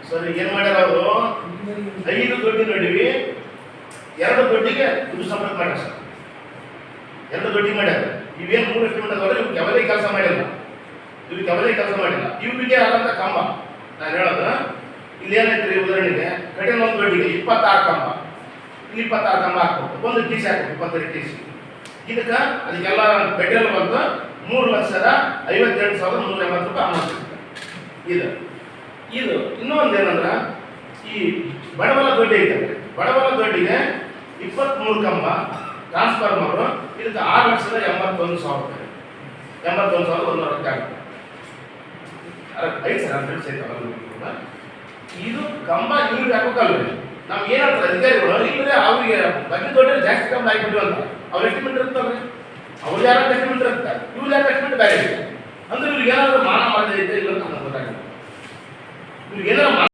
ಸರಿ, ಏನ್ ಮಾಡ್ಯಾರ ಅವರು? 5 ದೊಡ್ಡಿ ನಡುವೆ 2 ದೊಡ್ಡಿಗೆ ಇದು ಸಂಪರ್ಕ ಮಾಡ್ಯಾರ ಸರ್. 2 ದೊಡ್ಡಿ ಮಾಡ್ಯಾರ. ಇವೇನು 3 ಎಸ್ಟಿಮೇಟ್ ಅದಾವಲ್ಲ, ಇವ್ರು ಕೆವಲೇ ಕೆಲಸ ಮಾಡಿಲ್ಲ. ಇವ್ರಿಗೆ ಆದಂತ ಕಂಬ ನಾನು ಹೇಳೋದು, ಇಲ್ಲಿ ಏನೈತ್ರಿ, ಉದಾಹರಣೆಗೆ ಕಡೆ ಒಂದು ದೊಡ್ಡಿಗೆ 26 ಕಂಬ, ಇಲ್ಲಿ 26 ಕಂಬ ಹಾಕ್ಬೇಕು, ಒಂದು ಟಿಸಿ ಹಾಕ್ಬೇಕು, 22 ಟಿಸಿ. ಇದಕ್ಕೆ ಅದಕ್ಕೆಲ್ಲ ಮೆಟೀರಿಯಲ್ ಬಂದು 3,58,380 ರೂಪಾಯಿ ಅಮೌಂಟ್ ಇದು. ಇನ್ನೂ ಒಂದು ಏನಂದ್ರೆ, ಈ ಬಡವಲ ದೊಡ್ಡಿ ಐತಂದ್ರೆ, ಬಡವಲ ದೊಡ್ಡಿಗೆ 23 ಕಂಬ ಟ್ರಾನ್ಸ್ಫಾರ್ಮರು, ಇದಕ್ಕೆ 6,81,000 ರೂಪಾಯಿ, 81,100 ಆಗುತ್ತೆ. ಐದು ಸರ್ ಇದು ಕಂಬ ಇವ್ರಿಗೆ ಹಾಕೋಕಲ್ರಿ. ನಮ್ಗೆ ಏನಂತಾರೆ ಅಧಿಕಾರಿಗಳು, ಇಲ್ಲದೆ ಅವ್ರಿಗೆ ಬಗ್ಗೆ ದೊಡ್ಡ ಜಾಸ್ತಿ ಕಂಬ ಹಾಕಿಬಿಟ್ಟು ಅಂತ ಅವ್ರ ಎಸ್ಟಿಮೇಟ್ ಇರ್ತಲ್ರಿ, ಅವ್ರು ಯಾರು ಎಸ್ಟಿಮೇಟ್ ಇರ್ತಾರೆ, ಇವ್ರು ಯಾರು ಎಸ್ಟಿಮೇಟ್ ಬೇರೆ ಅಂದ್ರೆ ಇವ್ರಿಗೆ ಏನಾದ್ರು ಮಾನ ಮಾಡದೇ ಇದ್ದೆ ಇಲ್ಲ ಅಂತ ಗೊತ್ತಾಗುತ್ತೆ. ಇವ್ರಿಗೆ ಏನಾದ್ರು